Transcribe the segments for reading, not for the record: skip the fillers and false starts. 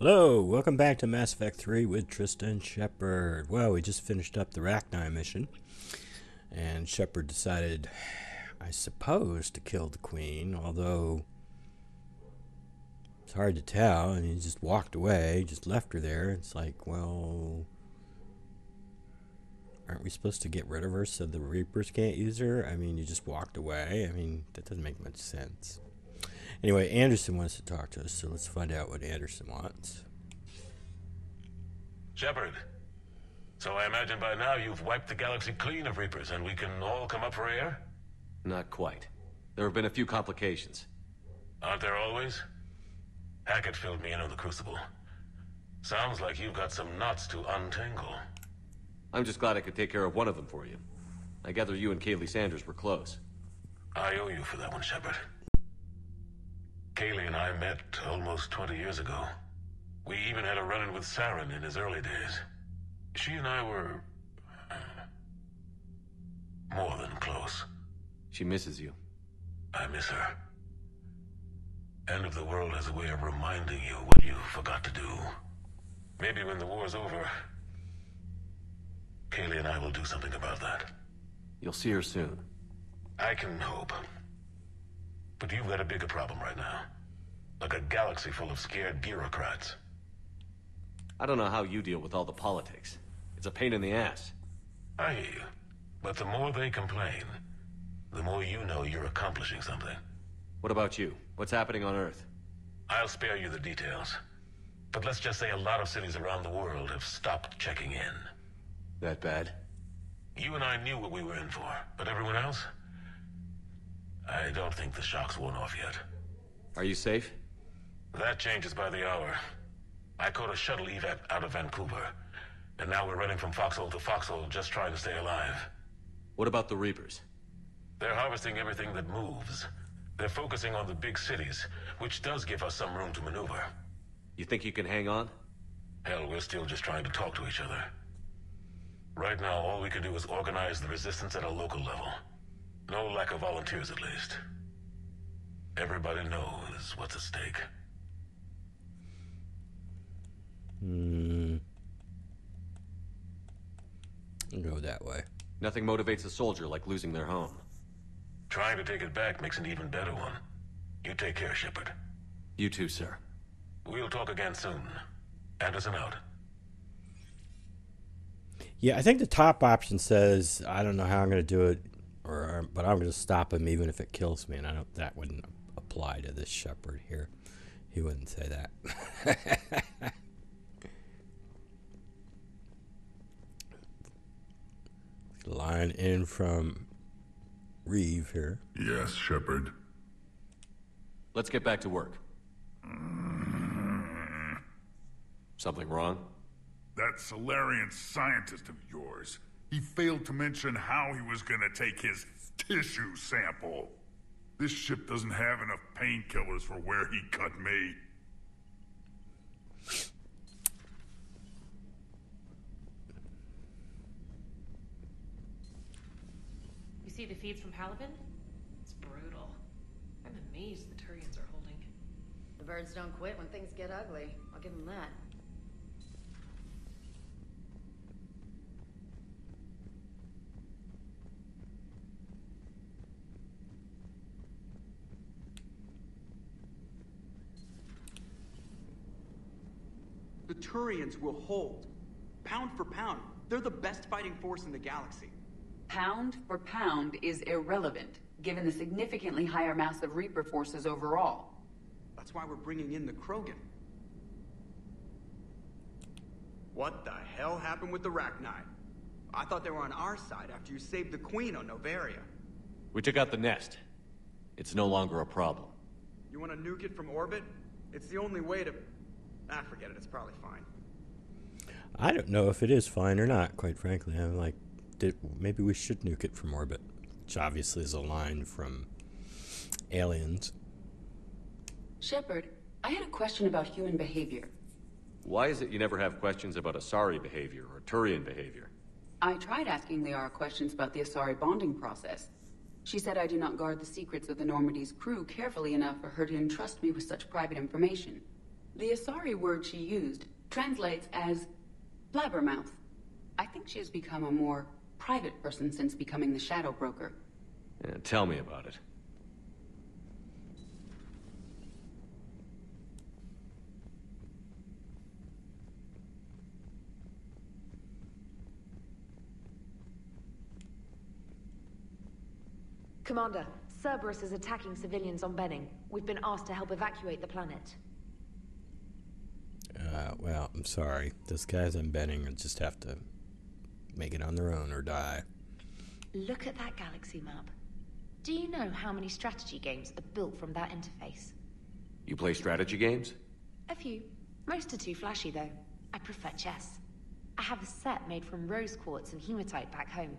Hello, welcome back to Mass Effect 3 with Tristan Shepard. Well, we just finished up the Rachni mission, and Shepard decided, I suppose, to kill the Queen, although it's hard to tell, and he just walked away, just left her there. It's like, well, aren't we supposed to get rid of her so the Reapers can't use her? I mean, you just walked away. I mean, that doesn't make much sense. Anyway, Anderson wants to talk to us, so let's find out what Anderson wants. Shepard, so I imagine by now you've wiped the galaxy clean of Reapers and we can all come up for air? Not quite. There have been a few complications. Aren't there always? Hackett filled me in on the Crucible. Sounds like you've got some knots to untangle. I'm just glad I could take care of one of them for you. I gather you and Kaylee Sanders were close. I owe you for that one, Shepard. Kaylee and I met almost 20 years ago. We even had a run-in with Saren in his early days. She and I were... more than close. She misses you. I miss her. End of the world has a way of reminding you what you forgot to do. Maybe when the war's over, Kaylee and I will do something about that. You'll see her soon. I can hope. But you've got a bigger problem right now. Like a galaxy full of scared bureaucrats. I don't know how you deal with all the politics. It's a pain in the ass. I hear you. But the more they complain, the more you know you're accomplishing something. What about you? What's happening on Earth? I'll spare you the details. But let's just say a lot of cities around the world have stopped checking in. That bad? You and I knew what we were in for, but everyone else? I don't think the shock's worn off yet. Are you safe? That changes by the hour. I caught a shuttle evac out of Vancouver, and now we're running from foxhole to foxhole just trying to stay alive. What about the Reapers? They're harvesting everything that moves. They're focusing on the big cities, which does give us some room to maneuver. You think you can hang on? Hell, we're still just trying to talk to each other. Right now, all we can do is organize the resistance at a local level. No lack of volunteers, at least. Everybody knows what's at stake. I'll go that way. Nothing motivates a soldier like losing their home. Trying to take it back makes an even better one. You take care, Shepard. You too, sir. We'll talk again soon. Anderson out. Yeah, I think the top option says, I don't know how I'm going to do it, but I'm going to stop him even if it kills me, and that wouldn't apply to this Shepard here. He wouldn't say that. Line in from Reeve here. Yes, Shepard. Let's get back to work. Something wrong? That Solarian scientist of yours. He failed to mention how he was gonna take his tissue sample. This ship doesn't have enough painkillers for where he cut me. You see the feeds from Halibin? It's brutal. I'm amazed the Turians are holding. The birds don't quit when things get ugly. I'll give them that. The Turians will hold. Pound for pound, they're the best fighting force in the galaxy. Pound for pound is irrelevant, given the significantly higher mass of Reaper forces overall. That's why we're bringing in the Krogan. What the hell happened with the Rachni? I thought they were on our side after you saved the Queen on Novaria. We took out the nest. It's no longer a problem. You want to nuke it from orbit? It's the only way to... forget it, it's probably fine. I don't know if it is fine or not, quite frankly. I'm like, maybe we should nuke it from orbit, which obviously is a line from Aliens. Shepard, I had a question about human behavior. Why is it you never have questions about Asari behavior or Turian behavior? I tried asking Liara questions about the Asari bonding process. She said I do not guard the secrets of the Normandy's crew carefully enough for her to entrust me with such private information. The Asari word she used translates as blabbermouth. I think she has become a more private person since becoming the Shadow Broker. Yeah, tell me about it. Commander, Cerberus is attacking civilians on Benning. We've been asked to help evacuate the planet. Well, I'm sorry. Those guys on Benning will just have to make it on their own or die. Look at that galaxy map. Do you know how many strategy games are built from that interface? You play strategy games? A few. Most are too flashy, though. I prefer chess. I have a set made from rose quartz and hematite back home.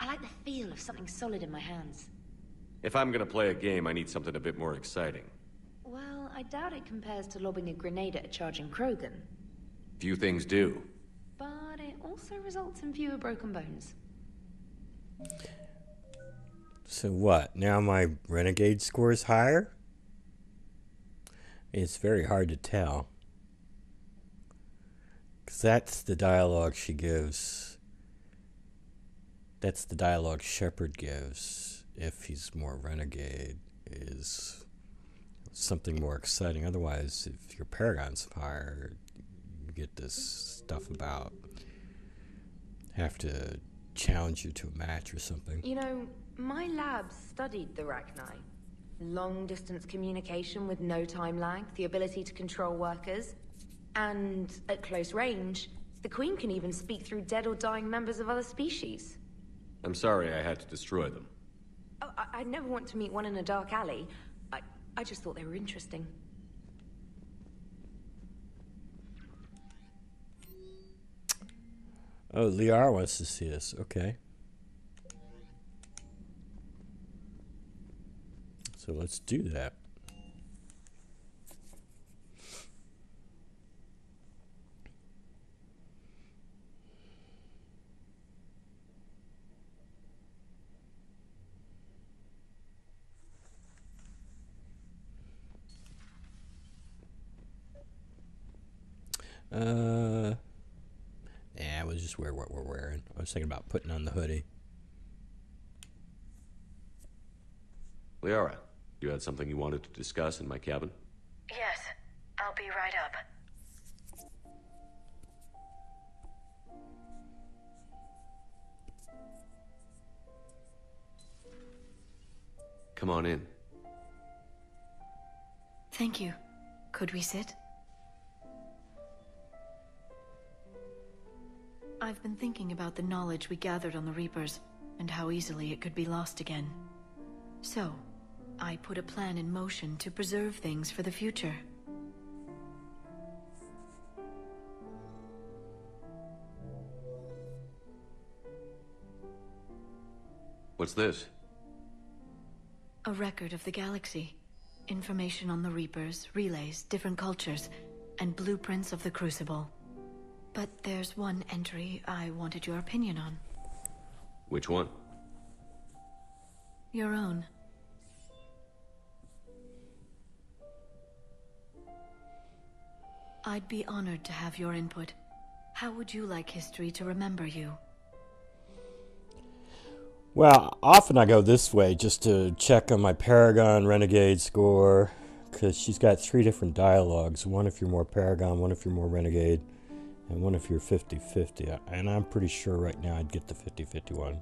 I like the feel of something solid in my hands. If I'm gonna play a game, I need something a bit more exciting. Well, I doubt it compares to lobbing a grenade at a charging Krogan. Few things do. But it also results in fewer broken bones. So what? Now my renegade score is higher? It's very hard to tell. Because that's the dialogue she gives. That's the dialogue Shepard gives. If he's more renegade, is something more exciting. Otherwise, if your Paragon's higher, you get this stuff about have to challenge you to a match or something. You know, my lab studied the Rachni. Long-distance communication with no time lag, the ability to control workers, and at close range, the Queen can even speak through dead or dying members of other species. I'm sorry I had to destroy them. Oh, I'd never want to meet one in a dark alley. I just thought they were interesting. Oh, Liara wants to see us. Okay. So let's do that. Yeah, we'll just wear what we're wearing. I was thinking about putting on the hoodie. Liara, you had something you wanted to discuss in my cabin? Yes, I'll be right up. Come on in. Thank you. Could we sit? I've been thinking about the knowledge we gathered on the Reapers, and how easily it could be lost again. So, I put a plan in motion to preserve things for the future. What's this? A record of the galaxy. Information on the Reapers, relays, different cultures, and blueprints of the Crucible. But there's one entry I wanted your opinion on. Which one? Your own. I'd be honored to have your input. How would you like history to remember you? Well, often I go this way just to check on my Paragon Renegade score, because she's got 3 different dialogues. One if you're more Paragon, one if you're more Renegade, and one if you're 50-50. And I'm pretty sure right now I'd get the 50-50 one.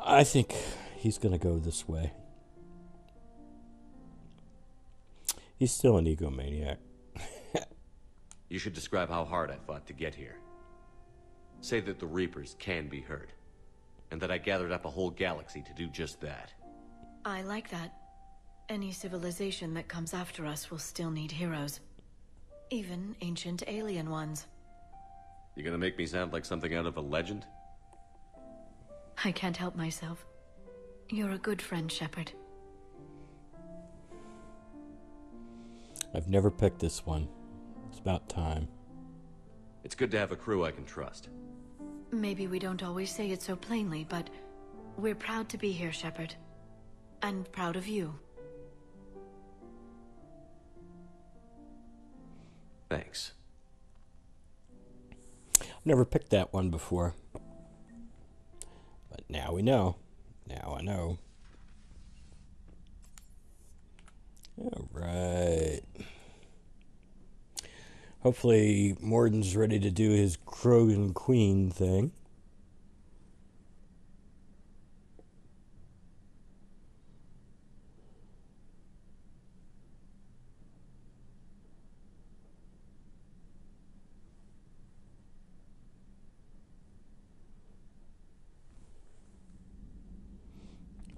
I think he's going to go this way. He's still an egomaniac. You should describe how hard I fought to get here. Say that the Reapers can be heard, and that I gathered up a whole galaxy to do just that. I like that. Any civilization that comes after us will still need heroes. Even ancient alien ones. You gonna make me sound like something out of a legend? I can't help myself. You're a good friend, Shepard. I've never picked this one. It's about time. It's good to have a crew I can trust. Maybe we don't always say it so plainly, but we're proud to be here, Shepard. And proud of you. Thanks. Never picked that one before. But now we know. Now I know. All right. Hopefully Morden's ready to do his Krogan Queen thing.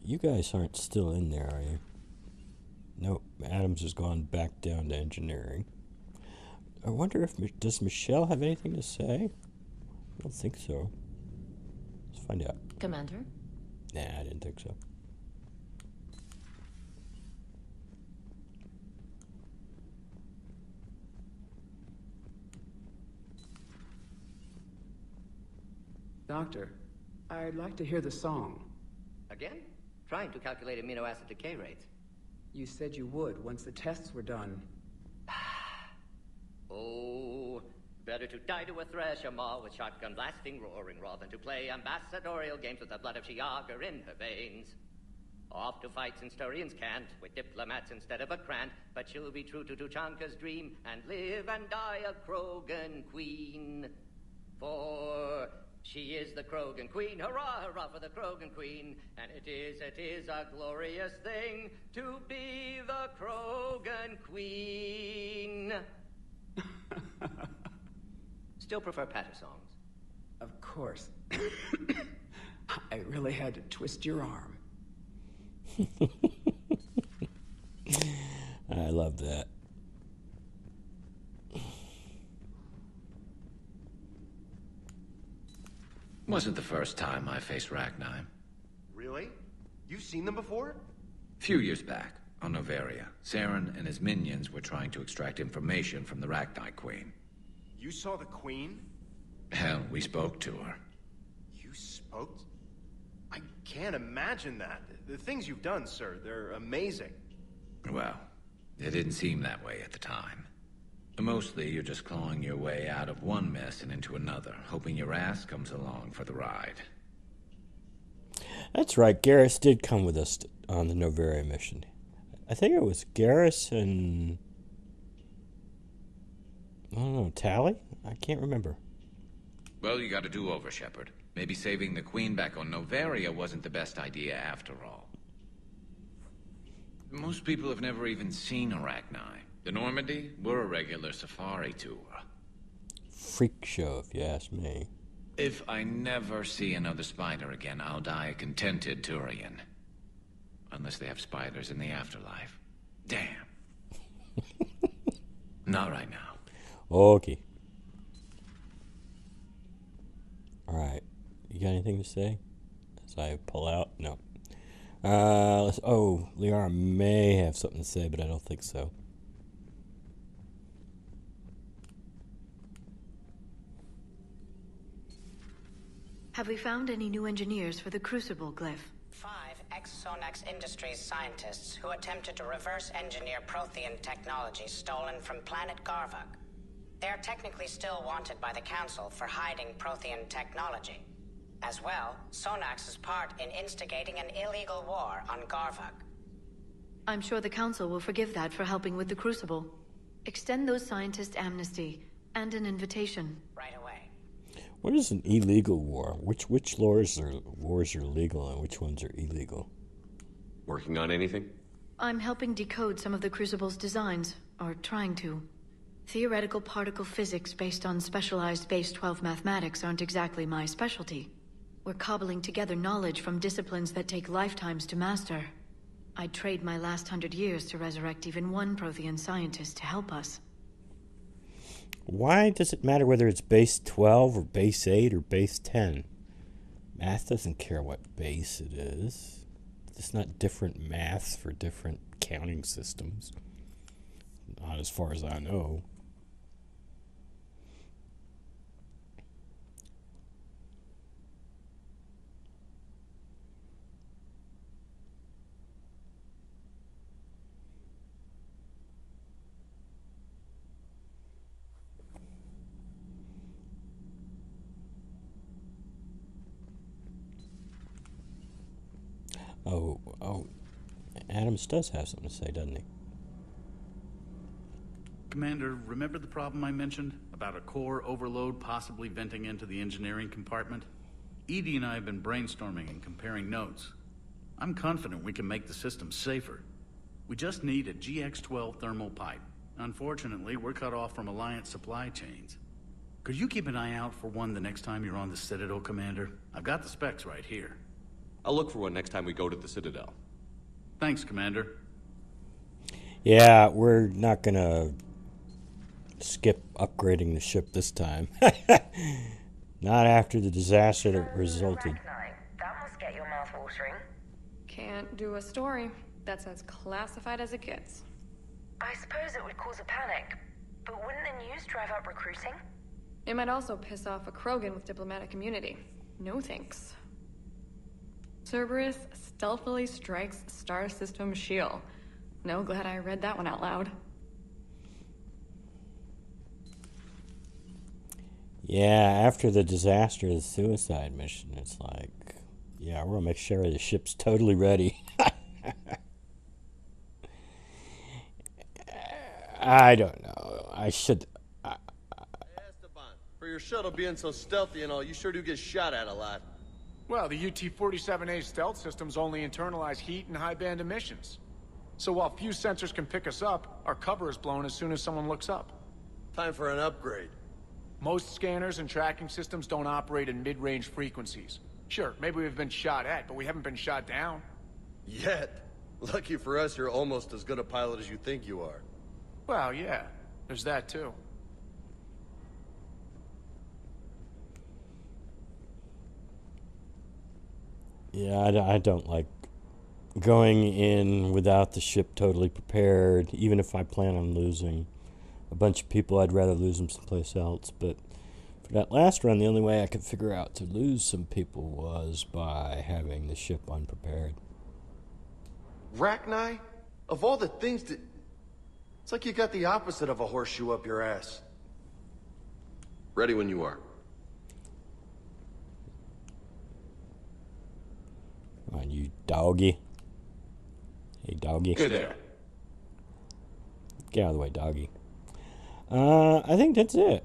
You guys aren't still in there, are you? Nope. Adams has gone back down to engineering. I wonder if... Does Michelle have anything to say? I don't think so. Let's find out. Commander? Nah, I didn't think so. Doctor, I'd like to hear the song. Again? Trying to calculate amino acid decay rates. You said you would once the tests were done. Oh, better to die to a thresher maw with shotgun blasting, roaring raw than to play ambassadorial games with the blood of Shiagar in her veins. Off to fights Instaurians can't, with diplomats instead of a Krant, but she'll be true to Tuchanka's dream and live and die a Krogan Queen. For she is the Krogan Queen, hurrah, hurrah for the Krogan Queen, and it is a glorious thing to be the Krogan Queen. Still prefer patter songs? Of course. I really had to twist your arm. I love that. Wasn't the first time I faced Rachni. Really? You've seen them before? Few years back, on Noveria, Saren and his minions were trying to extract information from the Rachni Queen. You saw the Queen? Hell, we spoke to her. You spoke? I can't imagine that. The things you've done, sir, they're amazing. Well, it didn't seem that way at the time. Mostly, you're just clawing your way out of one mess and into another, hoping your ass comes along for the ride. That's right. Garrus did come with us on the Noveria mission. I think it was Garrus and... I don't know, Tally? I can't remember. Well, you got a do-over, Shepard. Maybe saving the Queen back on Noveria wasn't the best idea after all. Most people have never even seen Arachni. The Normandy, we're a regular safari tour. Freak show, if you ask me. If I never see another spider again, I'll die a contented Turian. Unless they have spiders in the afterlife. Damn. Not right now. Okay. Alright. You got anything to say? As I pull out? No. Liara may have something to say, but I don't think so. Have we found any new engineers for the Crucible glyph? 5 ex-Sonax Industries scientists who attempted to reverse engineer Prothean technology stolen from planet Garvuk. They are technically still wanted by the Council for hiding Prothean technology. As well, Sonax's part in instigating an illegal war on Garvuk. I'm sure the Council will forgive that for helping with the Crucible. Extend those scientists amnesty and an invitation. Right away. What is an illegal war? Which wars are legal and which ones are illegal? Working on anything? I'm helping decode some of the Crucible's designs, or trying to. Theoretical particle physics based on specialized base 12 mathematics aren't exactly my specialty. We're cobbling together knowledge from disciplines that take lifetimes to master. I'd trade my last 100 years to resurrect even one Prothean scientist to help us. Why does it matter whether it's base 12 or base 8 or base 10? Math doesn't care what base it is. It's not different maths for different counting systems. Not as far as I know. Oh, Adams does have something to say, doesn't he? Commander, remember the problem I mentioned? About a core overload possibly venting into the engineering compartment? Edie and I have been brainstorming and comparing notes. I'm confident we can make the system safer. We just need a GX-12 thermal pipe. Unfortunately, we're cut off from Alliance supply chains. Could you keep an eye out for one the next time you're on the Citadel, Commander? I've got the specs right here. I'll look for one next time we go to the Citadel. Thanks, Commander. Yeah, we're not gonna skip upgrading the ship this time. Not after the disaster that resulted. That must get your mouth watering. Can't do a story. That's as classified as it gets. I suppose it would cause a panic, but wouldn't the news drive up recruiting? It might also piss off a Krogan with diplomatic immunity. No thanks. Cerberus stealthily strikes Star System shield. No, glad I read that one out loud. Yeah, after the disaster of the suicide mission, it's like, yeah, we're gonna make sure the ship's totally ready. I don't know. I should. For your shuttle being so stealthy and all, you sure do get shot at a lot. Well, the UT-47A stealth systems only internalize heat and high-band emissions. So while few sensors can pick us up, our cover is blown as soon as someone looks up. Time for an upgrade. Most scanners and tracking systems don't operate in mid-range frequencies. Sure, maybe we've been shot at, but we haven't been shot down. Yet. Lucky for us, you're almost as good a pilot as you think you are. Well, yeah. There's that, too. Yeah, I don't like going in without the ship totally prepared. Even if I plan on losing a bunch of people, I'd rather lose them someplace else. But for that last run, the only way I could figure out to lose some people was by having the ship unprepared. Rachni? Of all the things that... It's like you got the opposite of a horseshoe up your ass. Ready when you are. Come on, you doggy. Hey, doggy. Good there. Get out of the way, doggy. I think that's it.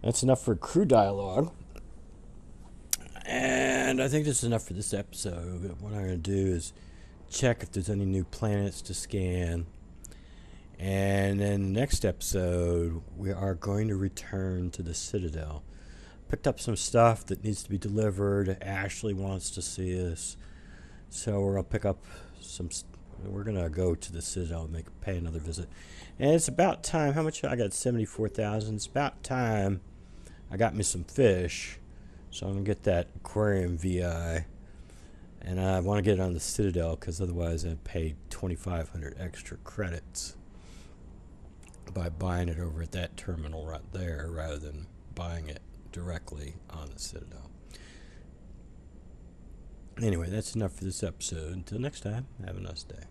That's enough for crew dialogue. And I think that's enough for this episode. What I'm going to do is check if there's any new planets to scan. And then next episode, we are going to return to the Citadel. Picked up some stuff that needs to be delivered. Ashley wants to see us. So we're going to pick up some... We're going to go to the Citadel and pay another visit. And it's about time. How much? I got 74,000. It's about time I got me some fish. So I'm going to get that aquarium VI. And I want to get it on the Citadel because otherwise I'd pay 2,500 extra credits by buying it over at that terminal right there rather than buying it directly on the Citadel. Anyway, that's enough for this episode. Until next time, have a nice day.